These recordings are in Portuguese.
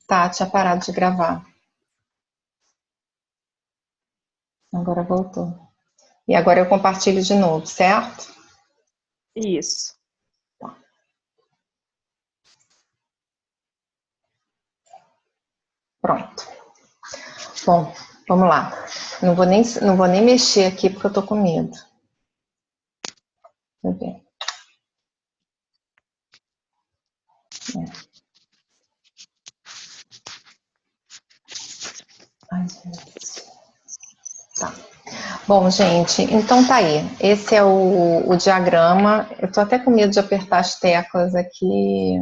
Tá, tinha parado de gravar. Agora voltou. E agora eu compartilho de novo, certo? Isso. Pronto. Bom, vamos lá. Não vou nem mexer aqui porque eu tô com medo. Deixa eu ver. Ai, gente. Tá. Bom, gente, então tá aí. Esse é o diagrama. Eu tô até com medo de apertar as teclas aqui.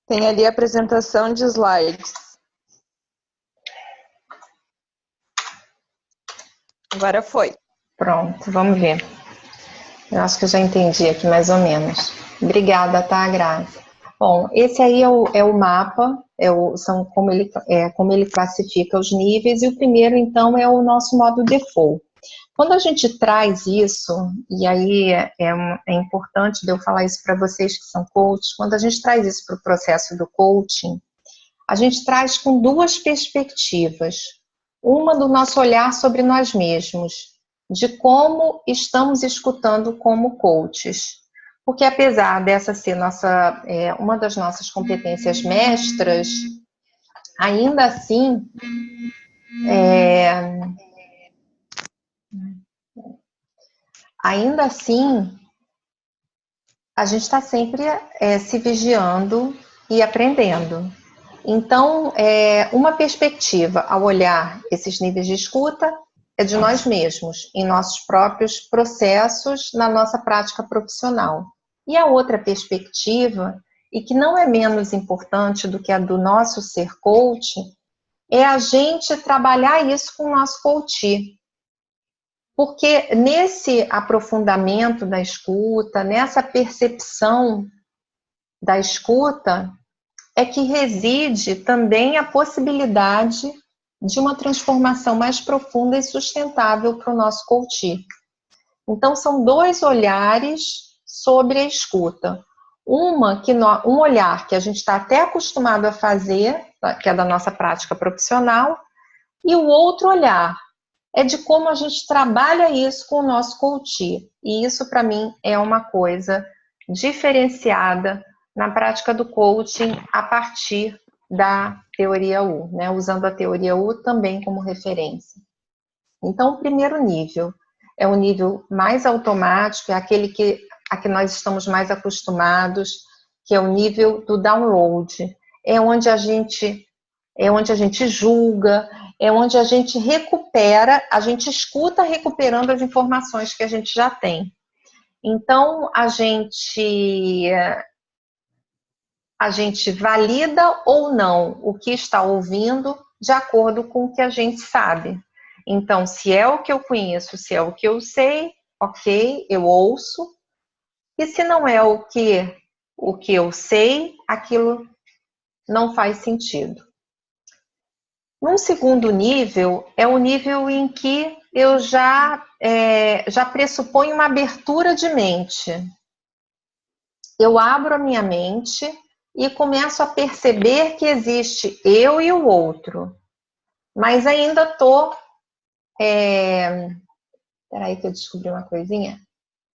Tem ali a apresentação de slides. Agora foi. Pronto, vamos ver. Eu acho que eu já entendi aqui mais ou menos. Obrigada, tá, Grazi? Bom, esse aí é o mapa, são como ele classifica os níveis, e o primeiro, então, é o nosso modo default. Quando a gente traz isso, e aí é importante eu falar isso para vocês que são coaches, quando a gente traz isso para o processo do coaching, a gente traz com duas perspectivas. Uma do nosso olhar sobre nós mesmos, de como estamos escutando como coaches. Porque apesar dessa ser uma das nossas competências mestras, ainda assim, a gente está sempre se vigiando e aprendendo. Então, uma perspectiva ao olhar esses níveis de escuta é de nós mesmos, em nossos próprios processos, na nossa prática profissional. E a outra perspectiva, e que não é menos importante do que a do nosso ser coach, é a gente trabalhar isso com o nosso coach. Porque nesse aprofundamento da escuta, nessa percepção da escuta, é que reside também a possibilidade de uma transformação mais profunda e sustentável para o nosso coach. Então, são dois olhares sobre a escuta. Um olhar que a gente está até acostumado a fazer, que é da nossa prática profissional, e o outro olhar é de como a gente trabalha isso com o nosso coach. E isso, para mim, é uma coisa diferenciada na prática do coaching a partir da teoria U, né? Usando a teoria U também como referência. Então, o primeiro nível é o nível mais automático, é aquele a que nós estamos mais acostumados, que é o nível do download. É onde a gente julga, é onde a gente recupera, a gente escuta recuperando as informações que a gente já tem. Então, a gente valida ou não o que está ouvindo de acordo com o que a gente sabe. Então, se é o que eu conheço, se é o que eu sei, ok, eu ouço. E se não é o que eu sei, aquilo não faz sentido. Num segundo nível, é o nível em que eu já pressuponho uma abertura de mente. Eu abro a minha mente e começo a perceber que existe eu e o outro. Mas ainda estou... Peraí que eu descobri uma coisinha.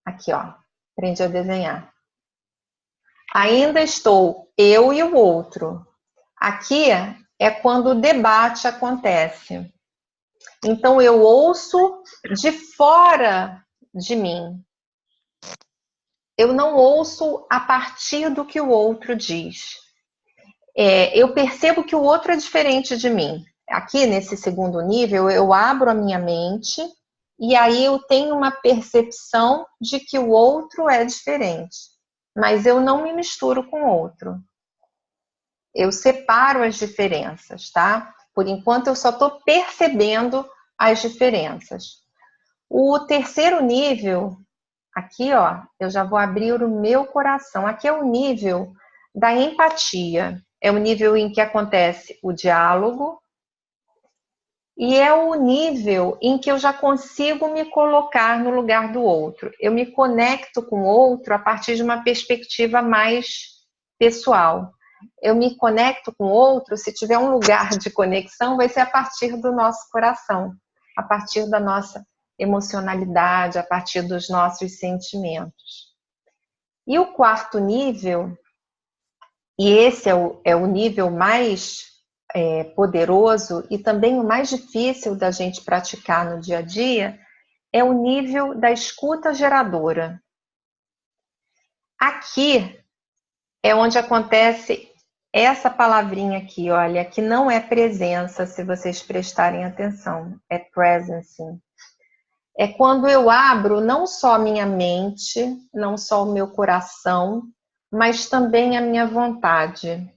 Aqui, ó. Aprendi a desenhar. Ainda estou eu e o outro. Aqui é quando o debate acontece. Então, eu ouço de fora de mim. Eu não ouço a partir do que o outro diz. Eu percebo que o outro é diferente de mim. Aqui, nesse segundo nível, eu abro a minha mente e aí eu tenho uma percepção de que o outro é diferente. Mas eu não me misturo com o outro. Eu separo as diferenças, tá? Por enquanto, eu só estou percebendo as diferenças. O terceiro nível, aqui, ó, eu já vou abrir o meu coração. Aqui é o nível da empatia. É o nível em que acontece o diálogo e é o nível em que eu já consigo me colocar no lugar do outro. Eu me conecto com o outro a partir de uma perspectiva mais pessoal. eu me conecto com o outro, se tiver um lugar de conexão, vai ser a partir do nosso coração, a partir da nossa emocionalidade, a partir dos nossos sentimentos. E o quarto nível, e esse é o nível mais poderoso e também o mais difícil da gente praticar no dia a dia, é o nível da escuta geradora. Aqui é onde acontece essa palavrinha aqui, olha, que não é presença, se vocês prestarem atenção, é presence. É quando eu abro não só a minha mente, não só o meu coração, mas também a minha vontade.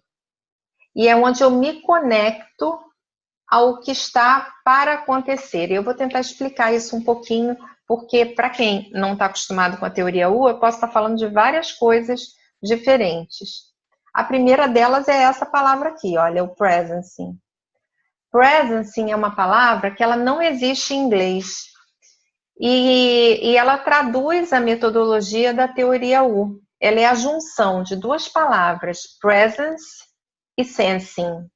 E é onde eu me conecto ao que está para acontecer. Eu vou tentar explicar isso um pouquinho, porque para quem não está acostumado com a teoria U, eu posso estar falando de várias coisas diferentes. A primeira delas é essa palavra aqui, olha, o presencing. Presencing é uma palavra que ela não existe em inglês. E ela traduz a metodologia da teoria U. Ela é a junção de duas palavras, presence e sensing.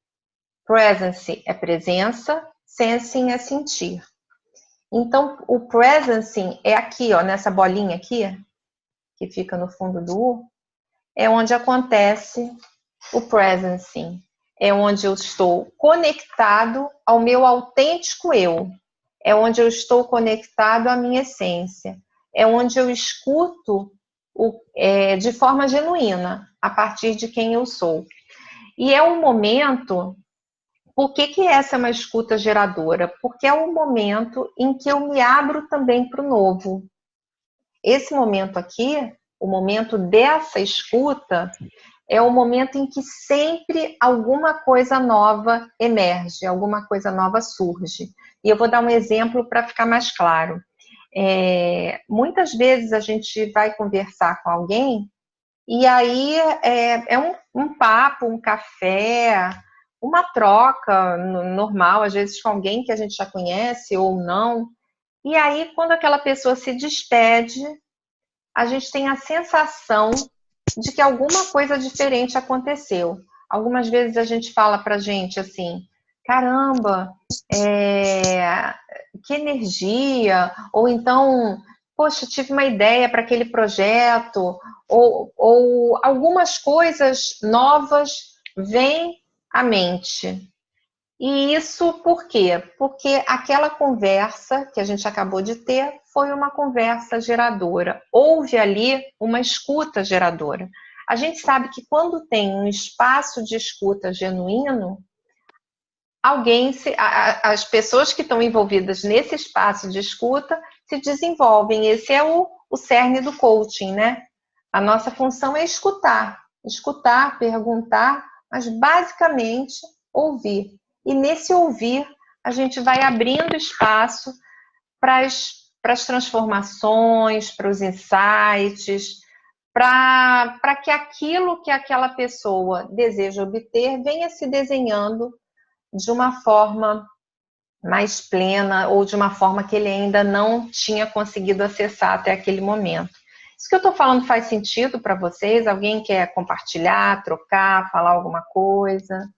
Presence é presença, sensing é sentir. Então, o presencing é aqui, ó, nessa bolinha aqui, que fica no fundo do U, é onde acontece o presencing. É onde eu estou conectado ao meu autêntico eu. É onde eu estou conectado à minha essência. É onde eu escuto de forma genuína, a partir de quem eu sou. E é um momento... Por que essa é uma escuta geradora? Porque é um momento em que eu me abro também para o novo. Esse momento aqui, o momento dessa escuta, é o momento em que sempre alguma coisa nova emerge, alguma coisa nova surge. E eu vou dar um exemplo para ficar mais claro. Muitas vezes a gente vai conversar com alguém e aí é um papo, um café, uma troca normal, às vezes com alguém que a gente já conhece ou não. E aí, quando aquela pessoa se despede, a gente tem a sensação de que alguma coisa diferente aconteceu. Algumas vezes a gente fala pra gente assim, caramba, que energia, ou então, poxa, tive uma ideia para aquele projeto, ou algumas coisas novas vêm à mente. E isso por quê? Porque aquela conversa que a gente acabou de ter foi uma conversa geradora. Houve ali uma escuta geradora. A gente sabe que quando tem um espaço de escuta genuíno, as pessoas que estão envolvidas nesse espaço de escuta se desenvolvem. Esse é o cerne do coaching, né? A nossa função é escutar, perguntar, mas basicamente ouvir. E nesse ouvir, a gente vai abrindo espaço para as transformações, para os insights, para que aquilo que aquela pessoa deseja obter venha se desenhando de uma forma mais plena ou de uma forma que ele ainda não tinha conseguido acessar até aquele momento. Isso que eu estou falando faz sentido para vocês? Alguém quer compartilhar, trocar, falar alguma coisa?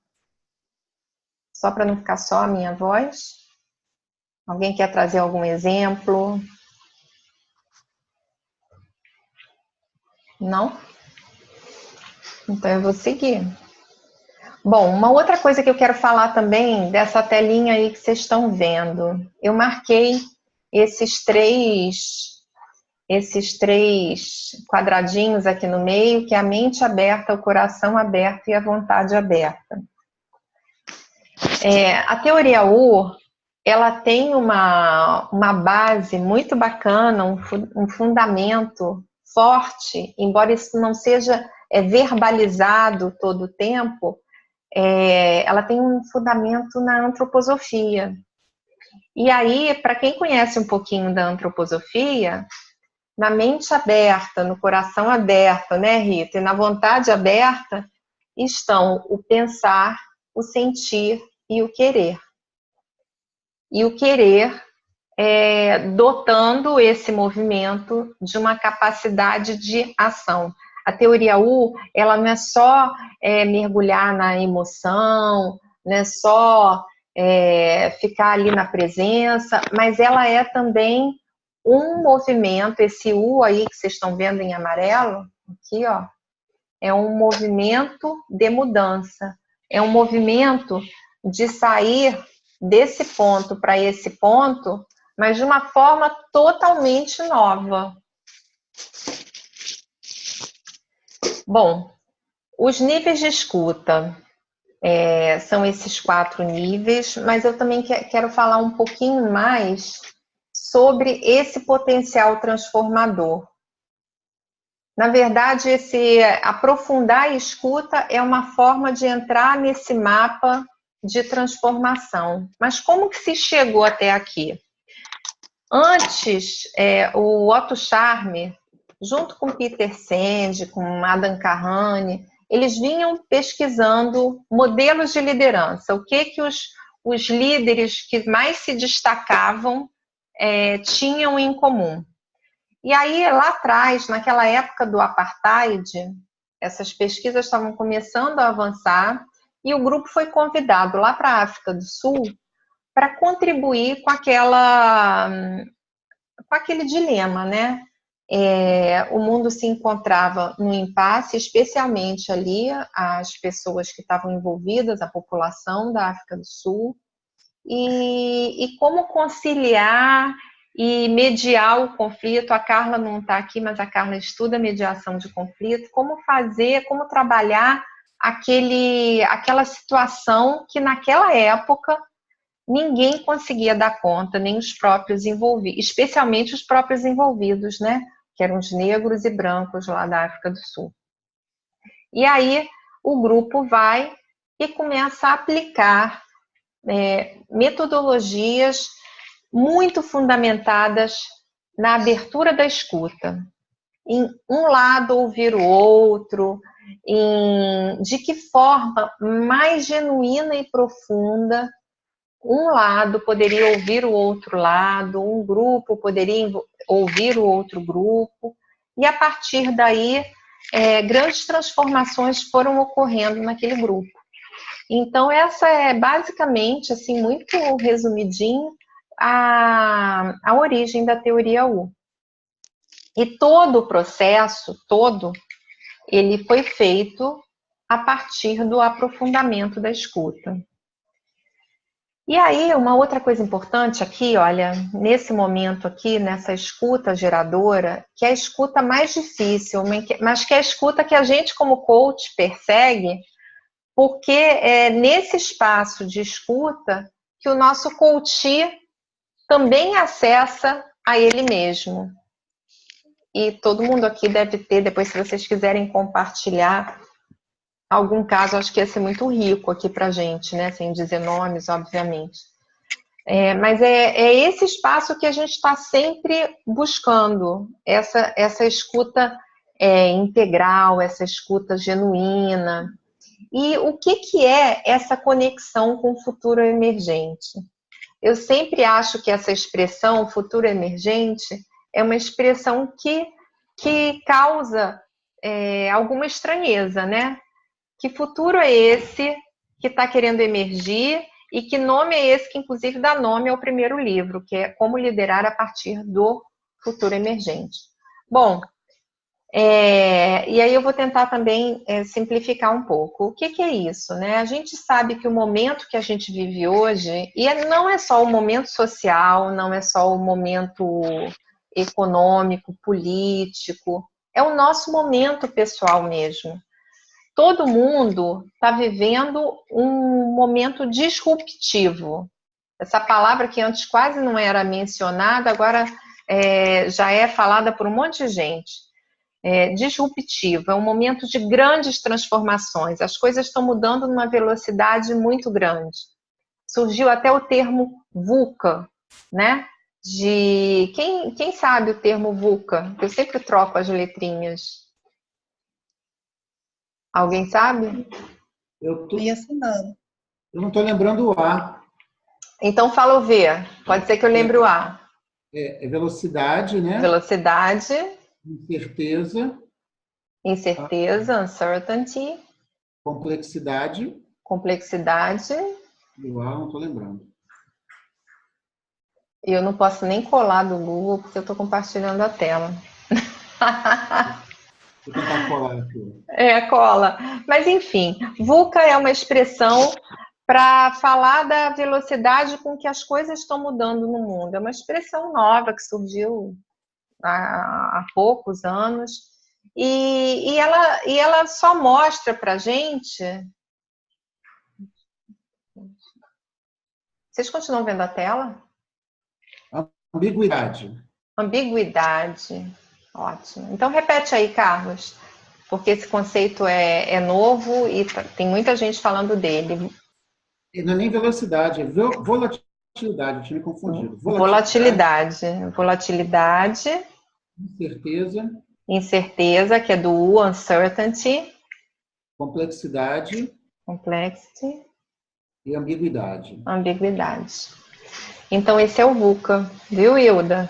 Só para não ficar só a minha voz? Alguém quer trazer algum exemplo? Não? Então eu vou seguir. Bom, uma outra coisa que eu quero falar também dessa telinha aí que vocês estão vendo. Eu marquei esses três quadradinhos aqui no meio, que é a mente aberta, o coração aberto e a vontade aberta. A teoria U, ela tem uma base muito bacana, um fundamento forte, embora isso não seja verbalizado todo o tempo, ela tem um fundamento na antroposofia. E aí, para quem conhece um pouquinho da antroposofia, na mente aberta, no coração aberto, né, Rita? E na vontade aberta estão o pensar, o sentir e o querer. E o querer dotando esse movimento de uma capacidade de ação. A teoria U, ela não é só mergulhar na emoção, não é só ficar ali na presença, mas ela é também um movimento, esse U aí que vocês estão vendo em amarelo, aqui, ó, é um movimento de mudança, é um movimento de sair desse ponto para esse ponto, mas de uma forma totalmente nova. Bom, os níveis de escuta são esses 4 níveis, mas eu também quero falar um pouquinho mais sobre esse potencial transformador. Na verdade, esse aprofundar a escuta é uma forma de entrar nesse mapa de transformação. Mas como que se chegou até aqui? Antes, o Otto Scharmer, junto com Peter Senge, com Adam Kahane, eles vinham pesquisando modelos de liderança. O que os líderes que mais se destacavam tinham em comum. E aí, lá atrás, naquela época do apartheid, essas pesquisas estavam começando a avançar e o grupo foi convidado lá para a África do Sul para contribuir com aquele dilema, né? O mundo se encontrava no impasse, especialmente ali as pessoas que estavam envolvidas, a população da África do Sul, e como conciliar e mediar o conflito. A Carla não está aqui, mas a Carla estuda mediação de conflito, como fazer, como trabalhar aquela situação que naquela época ninguém conseguia dar conta, nem os próprios envolvidos, especialmente os próprios envolvidos, né? Que eram os negros e brancos lá da África do Sul. E aí o grupo vai e começa a aplicar metodologias muito fundamentadas na abertura da escuta. Em um lado ouvir o outro, de que forma mais genuína e profunda um lado poderia ouvir o outro lado, um grupo poderia ouvir o outro grupo, e a partir daí grandes transformações foram ocorrendo naquele grupo. Então essa é basicamente, assim, muito resumidinho, a origem da teoria U. E todo o processo, ele foi feito a partir do aprofundamento da escuta. E aí, uma outra coisa importante aqui, olha, nesse momento aqui, nessa escuta geradora, que é a escuta mais difícil, mas que é a escuta que a gente como coach persegue, porque é nesse espaço de escuta que o nosso coach também acessa a ele mesmo. E todo mundo aqui deve ter, depois se vocês quiserem compartilhar algum caso, acho que ia ser muito rico aqui pra gente, né? Sem dizer nomes, obviamente. Mas é esse espaço que a gente está sempre buscando, essa escuta integral, essa escuta genuína. E o que é essa conexão com o futuro emergente? Eu sempre acho que essa expressão, futuro emergente, é uma expressão que causa alguma estranheza, né? Que futuro é esse que está querendo emergir e que nome é esse que, inclusive, dá nome ao primeiro livro, que é Como Liderar a Partir do Futuro Emergente. Bom, e aí eu vou tentar também simplificar um pouco. O que é isso, né? A gente sabe que o momento que a gente vive hoje, e não é só o momento social, não é só o momento econômico, político, é o nosso momento pessoal mesmo. Todo mundo está vivendo um momento disruptivo. Essa palavra que antes quase não era mencionada, agora já é falada por um monte de gente. Disruptivo, é um momento de grandes transformações. As coisas estão mudando numa velocidade muito grande. Surgiu até o termo VUCA, né? Quem sabe o termo VUCA? Eu sempre troco as letrinhas. Alguém sabe? Eu não estou lembrando o A. Então fala o V. Pode ser que eu lembre o A. É velocidade, né? Velocidade. Incerteza. Incerteza, uncertainty. Complexidade. Complexidade. Não estou lembrando. Eu não posso nem colar do Google porque eu estou compartilhando a tela. Vou tentar colar aqui. Cola. Mas enfim, VUCA é uma expressão para falar da velocidade com que as coisas estão mudando no mundo. É uma expressão nova que surgiu há poucos anos e ela só mostra para a gente. Vocês continuam vendo a tela? Ambiguidade. Ambiguidade. Ótimo. Então repete aí, Carlos, porque esse conceito é novo e tem muita gente falando dele. Não é nem velocidade, é volatilidade, eu tinha me confundido. Volatilidade. Incerteza. Incerteza, que é do U, uncertainty. Complexidade. Complexity. E ambiguidade. Ambiguidade. Então esse é o VUCA, viu, Hilda?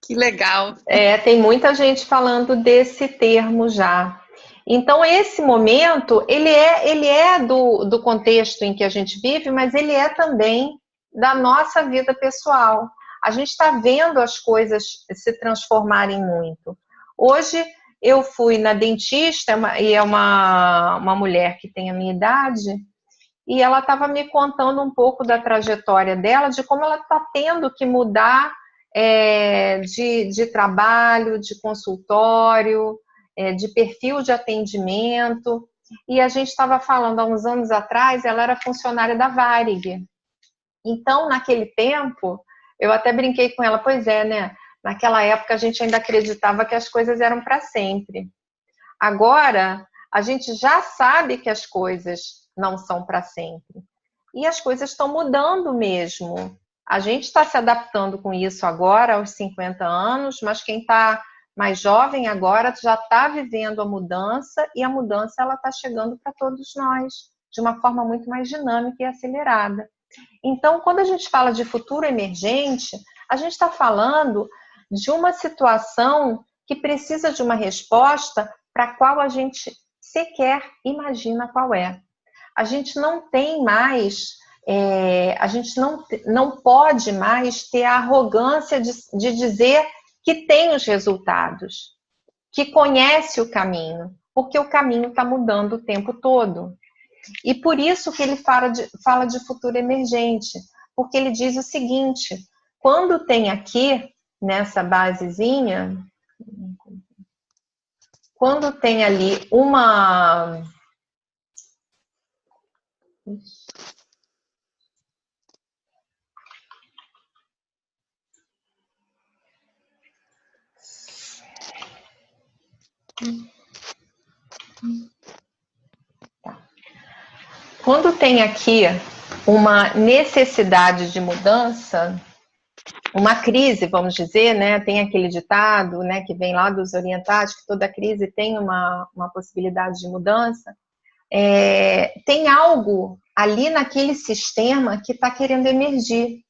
Que legal. Tem muita gente falando desse termo já. Então, esse momento, ele é do contexto em que a gente vive, mas ele é também da nossa vida pessoal. A gente está vendo as coisas se transformarem muito. Hoje, eu fui na dentista, e é uma mulher que tem a minha idade, e ela estava me contando um pouco da trajetória dela, de como ela está tendo que mudar de trabalho, de consultório, de perfil de atendimento. E a gente estava falando, há uns anos atrás, ela era funcionária da Varig. Então, naquele tempo, eu até brinquei com ela, pois é, né? Naquela época a gente ainda acreditava que as coisas eram para sempre. Agora, a gente já sabe que as coisas não são para sempre. E as coisas estão mudando mesmo. A gente está se adaptando com isso agora, aos 50 anos, mas quem está mais jovem agora já está vivendo a mudança, e a mudança ela está chegando para todos nós, de uma forma muito mais dinâmica e acelerada. Então, quando a gente fala de futuro emergente, a gente está falando de uma situação que precisa de uma resposta para a qual a gente sequer imagina qual é. A gente não tem mais, a gente não pode mais ter a arrogância de dizer que tem os resultados, que conhece o caminho, porque o caminho está mudando o tempo todo. E por isso que ele fala de futuro emergente, porque ele diz o seguinte: quando tem aqui, nessa basezinha, quando tem ali uma... Quando tem aqui uma necessidade de mudança, uma crise, vamos dizer, né? Tem aquele ditado, né, que vem lá dos orientais, que toda crise tem uma possibilidade de mudança. Tem algo ali naquele sistema que está querendo emergir.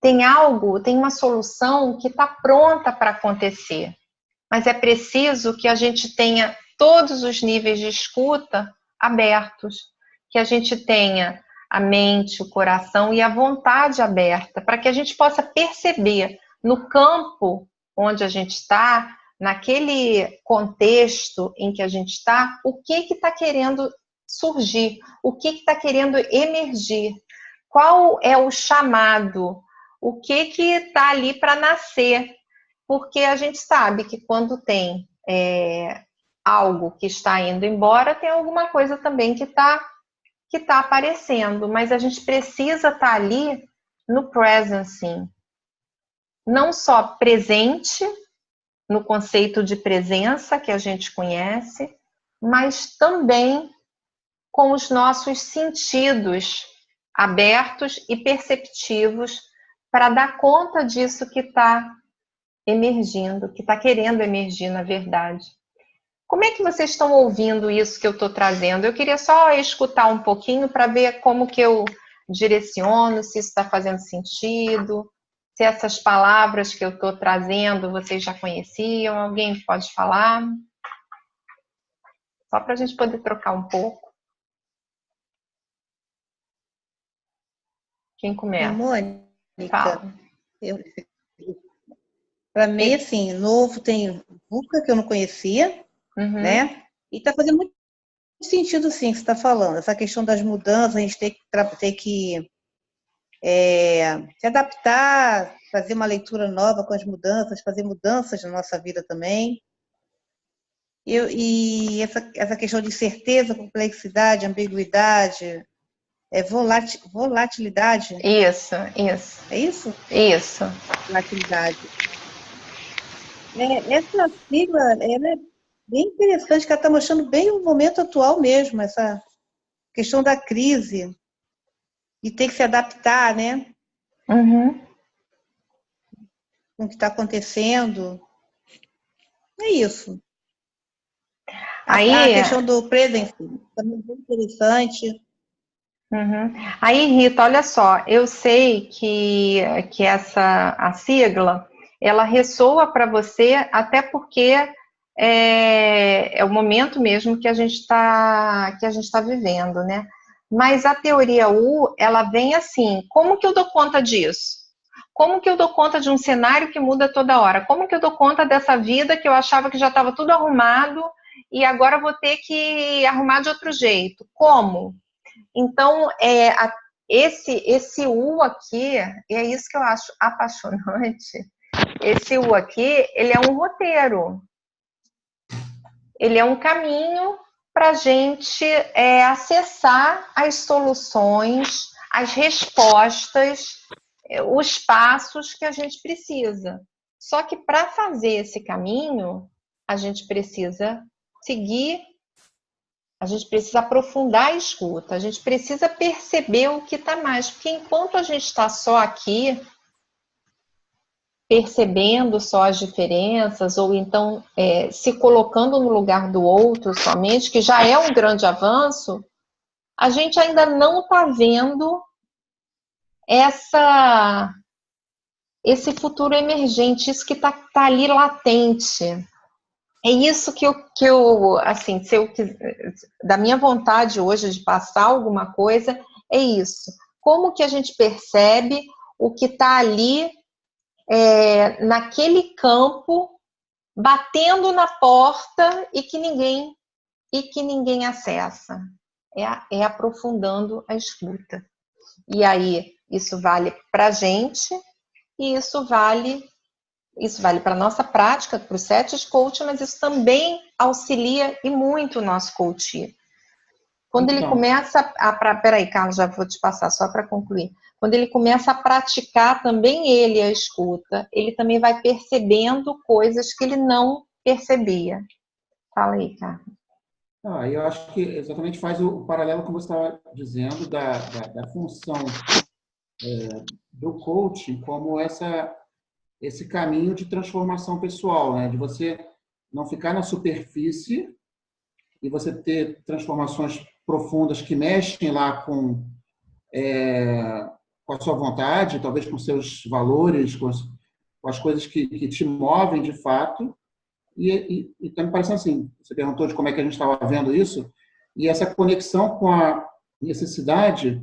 Tem algo, tem uma solução que está pronta para acontecer. Mas é preciso que a gente tenha todos os níveis de escuta abertos, que a gente tenha a mente, o coração e a vontade aberta, para que a gente possa perceber no campo onde a gente está, naquele contexto em que a gente está, o que está querendo surgir, o que está querendo emergir, qual é o chamado, o que está ali para nascer. Porque a gente sabe que quando tem algo que está indo embora, tem alguma coisa também que está aparecendo, mas a gente precisa estar ali no present, sim. Não só presente, no conceito de presença que a gente conhece, mas também com os nossos sentidos abertos e perceptivos para dar conta disso que está emergindo, que está querendo emergir, na verdade. Como é que vocês estão ouvindo isso que eu estou trazendo? Eu queria só escutar um pouquinho para ver como que eu direciono, se isso está fazendo sentido, se essas palavras que eu estou trazendo vocês já conheciam. Alguém pode falar? Só para a gente poder trocar um pouco. Quem começa? Mônica, Fala. Para mim, assim, novo tem VUCA, que eu não conhecia, né? E está fazendo muito sentido, sim, o que você está falando. Essa questão das mudanças, a gente tem que se adaptar, fazer uma leitura nova com as mudanças, fazer mudanças na nossa vida também. E essa questão de certeza, complexidade, ambiguidade, volatilidade. Isso. É isso? Isso. Volatilidade. Essa sigla, ela é bem interessante, que ela está mostrando bem o momento atual mesmo, essa questão da crise, e ter que se adaptar, né? Com o que está acontecendo. É isso. Aí, a questão do presence, também é bem interessante. Aí, Rita, olha só, eu sei que a sigla, ela ressoa para você, até porque é o momento mesmo que a gente está vivendo, né? Mas a teoria U, ela vem assim, como que eu dou conta disso? Como que eu dou conta de um cenário que muda toda hora? Como que eu dou conta dessa vida que eu achava que já estava tudo arrumado e agora vou ter que arrumar de outro jeito? Como? Então, esse U aqui, e é isso que eu acho apaixonante, esse U aqui, ele é um roteiro. Ele é um caminho para a gente acessar as soluções, as respostas, os passos que a gente precisa. Só que para fazer esse caminho, a gente precisa seguir, a gente precisa aprofundar a escuta, a gente precisa perceber o que está mais, porque enquanto a gente está só aqui, percebendo só as diferenças, ou então se colocando no lugar do outro somente, que já é um grande avanço, a gente ainda não está vendo esse futuro emergente, isso que está ali latente. É isso que eu assim, da minha vontade hoje de passar alguma coisa, é isso. Como que a gente percebe o que está ali naquele campo, batendo na porta e que ninguém acessa? É aprofundando a escuta. E aí, isso vale para a gente, e isso vale para a nossa prática, para o Sete Coach, mas isso também auxilia e muito o nosso coach. Quando ele começa peraí, Carlos, já vou te passar só para concluir. Quando ele começa a praticar também ele a escuta, ele também vai percebendo coisas que ele não percebia. Fala aí, Carlos. Eu acho que exatamente faz o paralelo, como você estava dizendo, da função do coaching como esse caminho de transformação pessoal, né? De você não ficar na superfície e você ter transformações profundas que mexem lá com a sua vontade, talvez com seus valores, com as coisas que te movem de fato. E está me parecendo assim, você perguntou de como é que a gente estava vendo isso, e essa conexão com a necessidade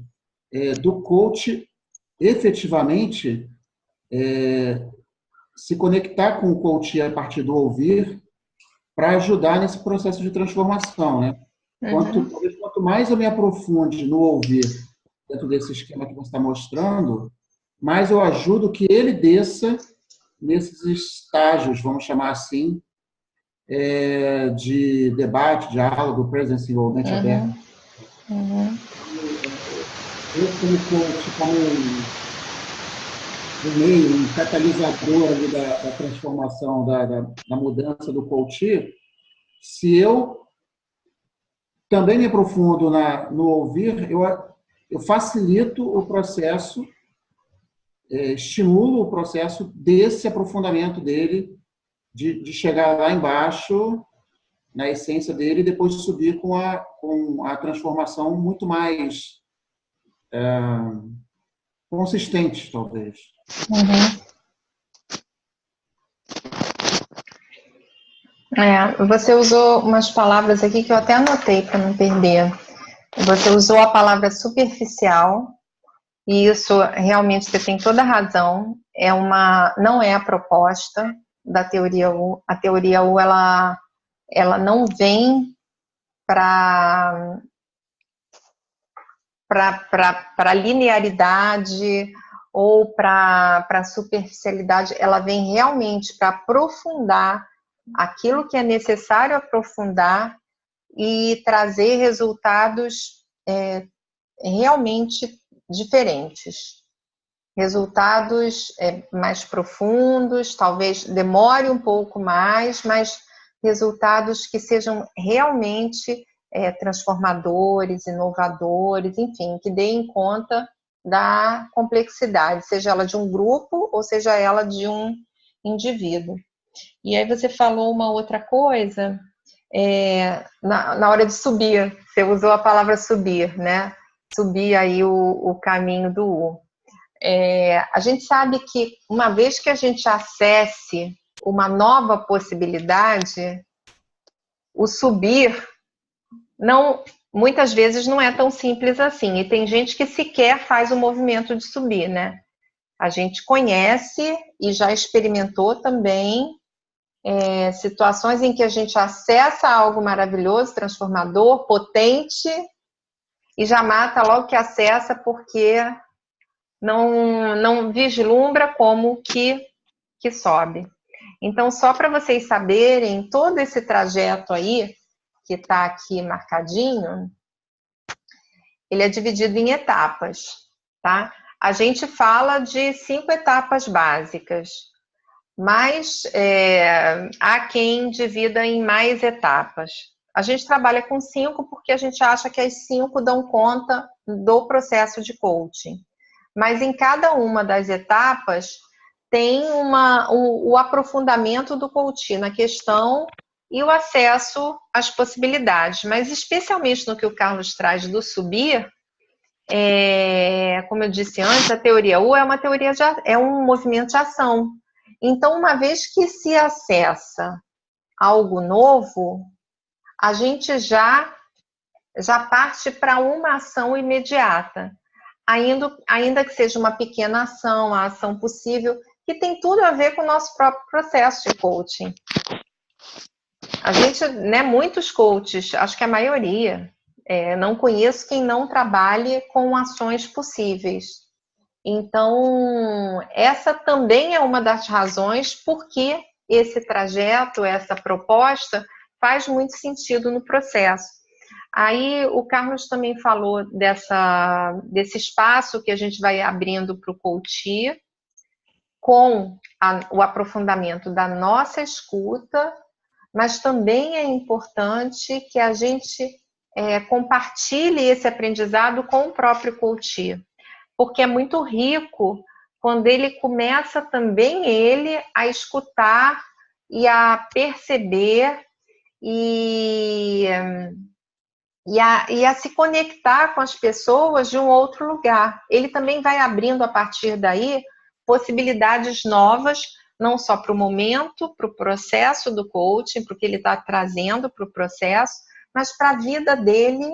do coach efetivamente se conectar com o coach a partir do ouvir para ajudar nesse processo de transformação, né? Quanto mais eu me aprofunde no ouvir dentro desse esquema que você está mostrando, mais eu ajudo que ele desça nesses estágios, vamos chamar assim, de debate, diálogo, presence envolvente aberto. Eu, como coach, como um meio, um catalisador ali da transformação, da mudança do coach, se eu também me aprofundo no ouvir, eu facilito o processo, estimulo o processo desse aprofundamento dele, de chegar lá embaixo, na essência dele, e depois subir com a transformação muito mais consistente, talvez. Você usou umas palavras aqui que eu até anotei para não perder. Você usou a palavra superficial, e isso realmente você tem toda a razão. Não é a proposta da teoria U. A teoria U ela não vem para linearidade ou para superficialidade, ela vem realmente para aprofundar aquilo que é necessário aprofundar e trazer resultados realmente diferentes. Resultados mais profundos, talvez demore um pouco mais, mas resultados que sejam realmente transformadores, inovadores, enfim, que deem conta da complexidade, seja ela de um grupo ou seja ela de um indivíduo. E aí você falou uma outra coisa, na hora de subir, você usou a palavra subir, né? Subir aí o caminho do U. A gente sabe que uma vez que a gente acesse uma nova possibilidade, o subir muitas vezes não é tão simples assim. E tem gente que sequer faz o movimento de subir, né? A gente conhece e já experimentou também situações em que a gente acessa algo maravilhoso, transformador, potente, e já mata logo que acessa porque não vislumbra como que sobe. Então, só para vocês saberem, todo esse trajeto aí, que está aqui marcadinho, ele é dividido em etapas, tá? A gente fala de 5 etapas básicas, mas há quem divida em mais etapas. A gente trabalha com 5 porque a gente acha que as 5 dão conta do processo de coaching. Mas em cada uma das etapas tem o aprofundamento do coaching na questão e o acesso às possibilidades. Mas especialmente no que o Carlos traz do subir, como eu disse antes, a teoria U é um movimento de ação. Então, uma vez que se acessa algo novo, a gente já parte para uma ação imediata. Ainda que seja uma pequena ação, a ação possível, que tem tudo a ver com o nosso próprio processo de coaching. A gente, né, muitos coaches, acho que a maioria, não conheço quem não trabalhe com ações possíveis. Então, essa também é uma das razões por que esse trajeto, essa proposta, faz muito sentido no processo. Aí o Carlos também falou desse espaço que a gente vai abrindo para o coaching, com o aprofundamento da nossa escuta, mas também é importante que a gente compartilhe esse aprendizado com o próprio coaching, porque é muito rico quando ele começa também a escutar e a perceber e a se conectar com as pessoas de um outro lugar. Ele também vai abrindo a partir daí possibilidades novas, não só para o momento, para o processo do coaching, para o que ele está trazendo para o processo, mas para a vida dele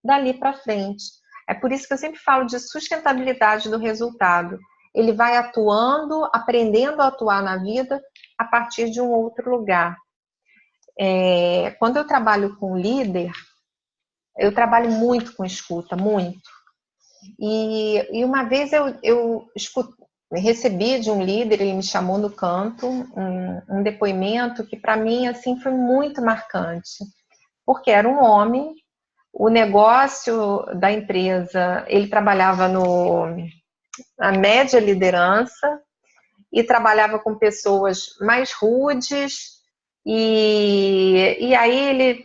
dali para frente. É por isso que eu sempre falo de sustentabilidade do resultado. Ele vai atuando, aprendendo a atuar na vida a partir de um outro lugar. Quando eu trabalho com líder, eu trabalho muito com escuta, muito. E uma vez eu recebi de um líder, ele me chamou no canto, um depoimento que para mim assim foi muito marcante, porque era um homem, o negócio da empresa, ele trabalhava na média liderança e trabalhava com pessoas mais rudes, e aí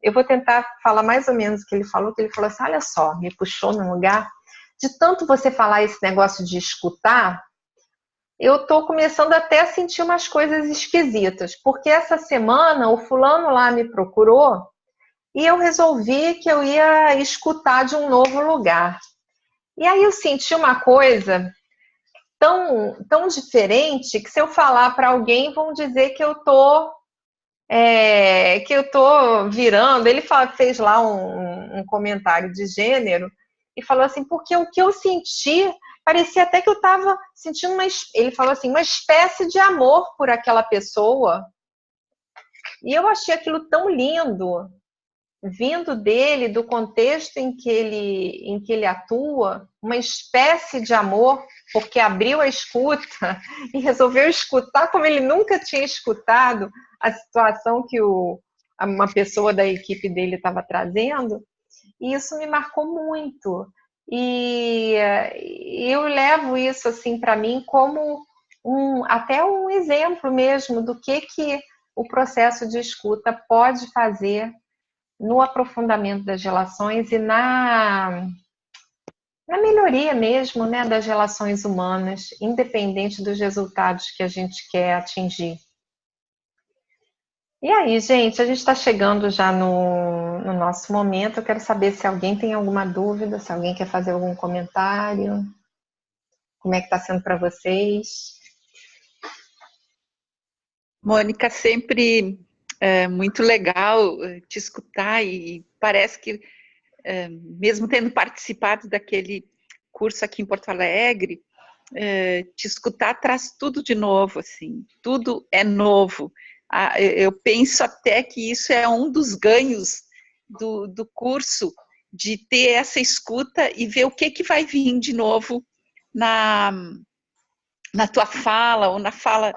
eu vou tentar falar mais ou menos o que ele falou assim, olha só, me puxou num lugar, de tanto você falar esse negócio de escutar, eu tô começando até a sentir umas coisas esquisitas, porque essa semana o fulano lá me procurou e eu resolvi que eu ia escutar de um novo lugar. E aí eu senti uma coisa tão diferente que se eu falar para alguém vão dizer que eu tô que eu tô virando, ele fez lá um comentário de gênero e falou assim, porque o que eu senti, parecia até que eu estava sentindo ele falou assim, uma espécie de amor por aquela pessoa. E eu achei aquilo tão lindo, vindo dele, do contexto em que ele atua, uma espécie de amor, porque abriu a escuta e resolveu escutar como ele nunca tinha escutado a situação que uma pessoa da equipe dele estava trazendo, e isso me marcou muito. E eu levo isso assim para mim como até um exemplo mesmo do que o processo de escuta pode fazer no aprofundamento das relações e na melhoria mesmo, né, das relações humanas, independente dos resultados que a gente quer atingir. E aí, gente, a gente está chegando já no nosso momento. Eu quero saber se alguém tem alguma dúvida, se alguém quer fazer algum comentário. Como é que está sendo para vocês? Mônica, sempre muito legal te escutar e parece que, mesmo tendo participado daquele curso aqui em Porto Alegre, te escutar traz tudo de novo, assim, tudo é novo. Eu penso até que isso é um dos ganhos do curso, de ter essa escuta e ver o que vai vir de novo na tua fala ou na fala,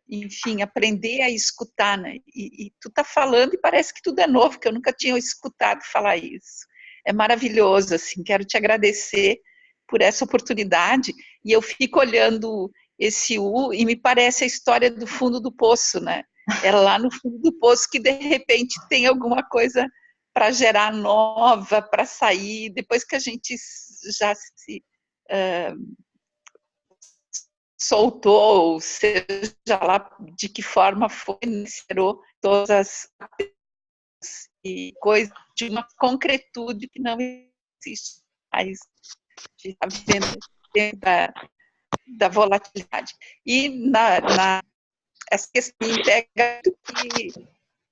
enfim, aprender a escutar, né? E tu tá falando e parece que tudo é novo, que eu nunca tinha escutado falar isso. É maravilhoso, assim, quero te agradecer por essa oportunidade, e eu fico olhando esse e me parece a história do fundo do poço, né? É lá no fundo do poço que de repente tem alguma coisa para gerar nova, para sair, depois que a gente já se soltou, seja lá de que forma foi, iniciou todas as e coisas de uma concretude que não existe mais, de estar vivendo dentro da volatilidade. E essa questão integra tudo que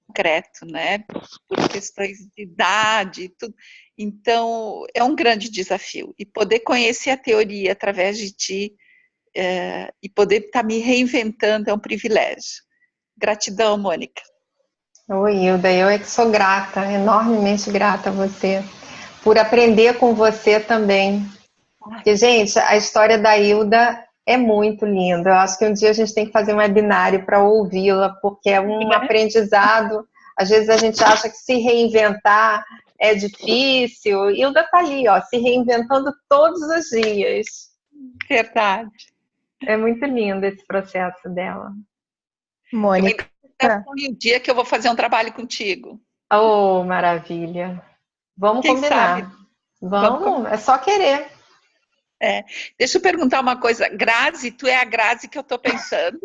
concreto, né? Por questões de idade e tudo. Então, é um grande desafio. E poder conhecer a teoria através de ti e poder estar me reinventando é um privilégio. Gratidão, Mônica. Oi, Hilda, eu é que sou grata, enormemente grata a você, por aprender com você também. Porque, gente, a história da Hilda é muito linda. Eu acho que um dia a gente tem que fazer um webinário para ouvi-la, porque é um aprendizado. Às vezes a gente acha que se reinventar é difícil. Hilda está ali, ó, se reinventando todos os dias. Verdade. É muito lindo esse processo dela. Mônica. Um dia que eu vou fazer um trabalho contigo. Oh, maravilha. Vamos Quem combinar. Sabe? Vamos, é só querer. Deixa eu perguntar uma coisa. Grazi, tu é a Grazi que eu estou pensando?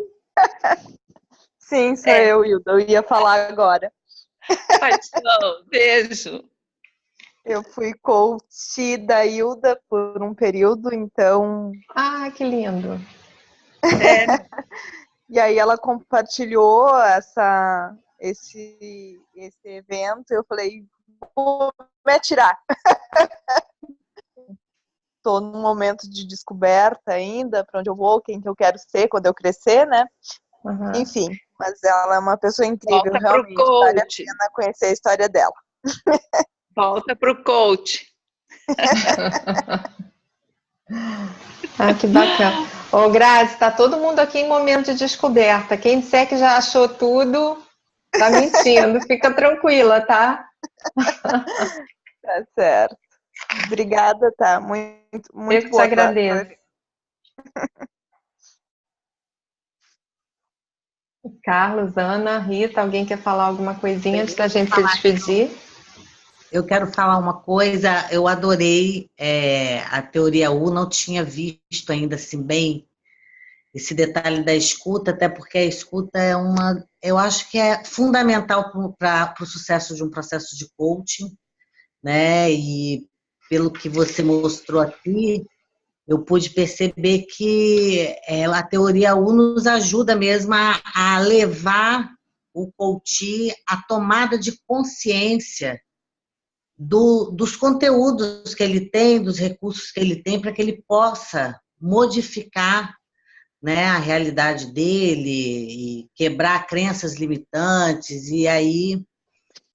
Sim, sou eu, Hilda. Eu ia falar agora. Paixão, beijo. Eu fui coach da Hilda por um período, então... Ah, que lindo. E aí ela compartilhou esse evento, eu falei, vou me atirar. Estou num momento de descoberta ainda, para onde eu vou, quem que eu quero ser quando eu crescer, né? Uhum. Enfim, mas ela é uma pessoa incrível, volta realmente vale a pena conhecer a história dela. Volta para o coach. Que bacana. Ô, Grazi, tá todo mundo aqui em momento de descoberta. Quem disser que já achou tudo, tá mentindo. Fica tranquila, tá? Tá certo. Obrigada, tá? Muito boa. Eu que te agradeço. Carlos, Ana, Rita, alguém quer falar alguma coisinha antes da gente se despedir? Eu quero falar uma coisa, eu adorei a teoria U, não tinha visto ainda assim bem esse detalhe da escuta, até porque a escuta eu acho que é fundamental para o sucesso de um processo de coaching, né? E pelo que você mostrou aqui, eu pude perceber que a teoria U nos ajuda mesmo a levar o coach a tomada de consciência dos conteúdos que ele tem, dos recursos que ele tem, para que ele possa modificar, né, a realidade dele e quebrar crenças limitantes. E aí,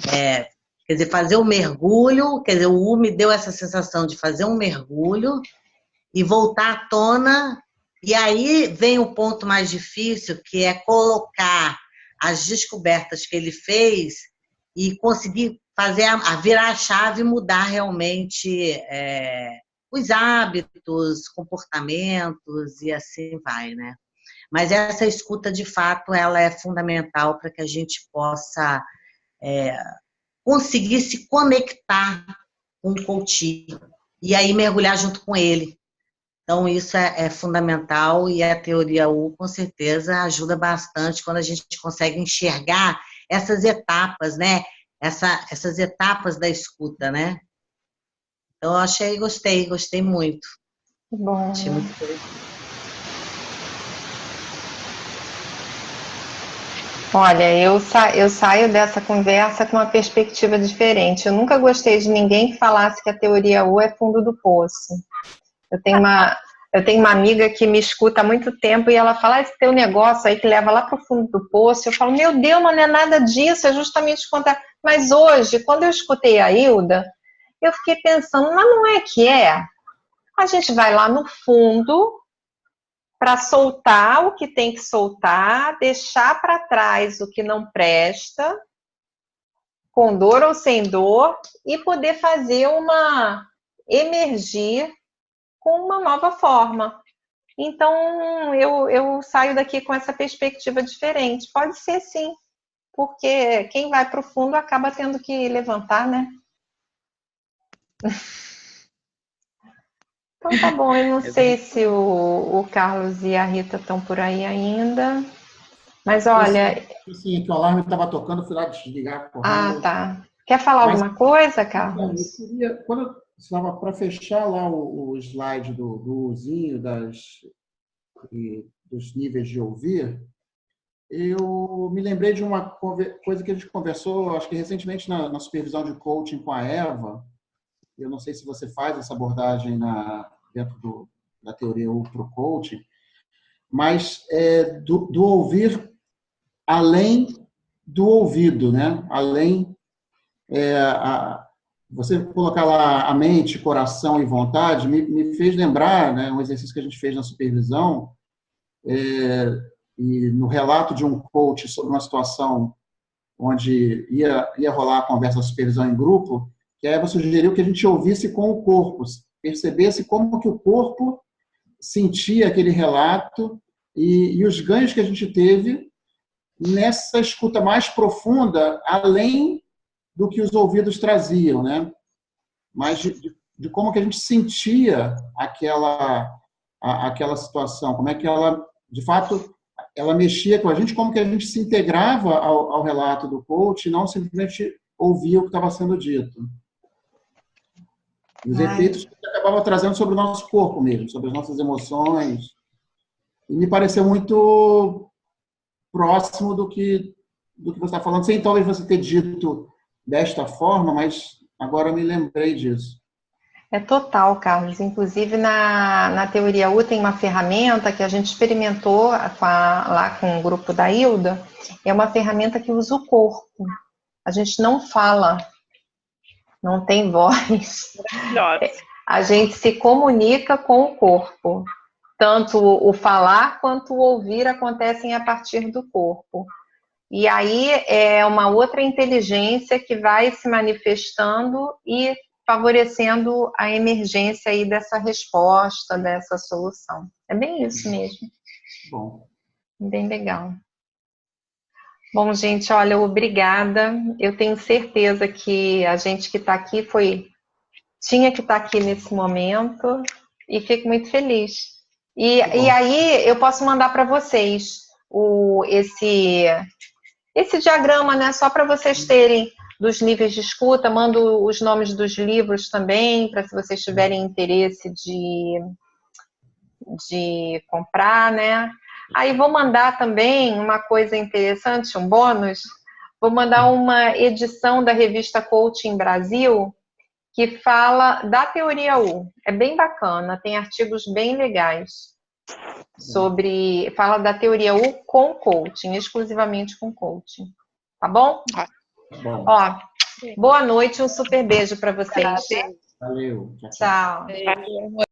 quer dizer, fazer um mergulho, quer dizer, o U me deu essa sensação de fazer um mergulho e voltar à tona. E aí vem o ponto mais difícil, que é colocar as descobertas que ele fez e conseguir fazer virar a chave e mudar realmente os hábitos, comportamentos e assim vai, né? Mas essa escuta, de fato, ela é fundamental para que a gente possa conseguir se conectar com o coach e aí mergulhar junto com ele. Então, isso é fundamental e a teoria U, com certeza, ajuda bastante quando a gente consegue enxergar essas etapas, né? Essas etapas da escuta, né? Então, eu gostei muito. Bom. Achei muito interessante. Olha, eu saio dessa conversa com uma perspectiva diferente. Eu nunca gostei de ninguém que falasse que a teoria U é fundo do poço. Eu tenho uma amiga que me escuta há muito tempo e ela fala, esse teu negócio aí que leva lá para o fundo do poço. Eu falo, meu Deus, mas não é nada disso, é justamente o contrário. Mas hoje, quando eu escutei a Hilda, eu fiquei pensando, mas não é que é? A gente vai lá no fundo para soltar o que tem que soltar, deixar para trás o que não presta, com dor ou sem dor, e poder fazer emergir com uma nova forma. Então, eu saio daqui com essa perspectiva diferente. Pode ser sim, porque quem vai para o fundo acaba tendo que levantar, né? Então tá bom, eu não sei se o Carlos e a Rita estão por aí ainda, mas olha... Sim, que o alarme estava tocando, eu fui lá desligar correndo. Ah, tá. Quer falar alguma coisa, Carlos? Quando eu estava para fechar lá o slide do Uzinho, dos níveis de ouvir, eu me lembrei de uma coisa que a gente conversou, acho que recentemente na supervisão de coaching com a Eva. Eu não sei se você faz essa abordagem dentro da teoria U para o coaching, mas do ouvir além do ouvido, né? Além você colocar lá a mente, coração e vontade, me fez lembrar, né, um exercício que a gente fez na supervisão, e no relato de um coach sobre uma situação onde ia rolar a conversa da supervisão em grupo, que a Eva sugeriu que a gente ouvisse com o corpo, percebesse como que o corpo sentia aquele relato e os ganhos que a gente teve nessa escuta mais profunda, além do que os ouvidos traziam, né? Mas de como que a gente sentia aquela situação, como é que ela, de fato, ela mexia com a gente, como que a gente se integrava ao relato do coach e não simplesmente ouvia o que estava sendo dito. Os efeitos que acabava trazendo sobre o nosso corpo mesmo, sobre as nossas emoções. E me pareceu muito próximo do que você está falando, sem talvez você ter dito desta forma, mas agora eu me lembrei disso. É total, Carlos. Inclusive, na teoria U tem uma ferramenta que a gente experimentou lá com o grupo da Hilda. É uma ferramenta que usa o corpo. A gente não fala, não tem voz. A gente se comunica com o corpo. Tanto o falar quanto o ouvir acontecem a partir do corpo. E aí é uma outra inteligência que vai se manifestando e favorecendo a emergência aí dessa resposta, dessa solução. É bem isso mesmo. Bom. Bem legal. Bom, gente, olha, obrigada. Eu tenho certeza que a gente que está aqui tinha que estar aqui nesse momento e fico muito feliz. E aí eu posso mandar para vocês esse diagrama, né, só para vocês terem dos níveis de escuta, mando os nomes dos livros também, para se vocês tiverem interesse de comprar, né? Aí vou mandar também uma coisa interessante, um bônus. Vou mandar uma edição da revista Coaching Brasil que fala da teoria U. É bem bacana, tem artigos bem legais sobre, fala da teoria U com coaching, exclusivamente com coaching. Tá bom? Bom. Ó, boa noite, um super beijo para vocês. Valeu. Tchau. Valeu.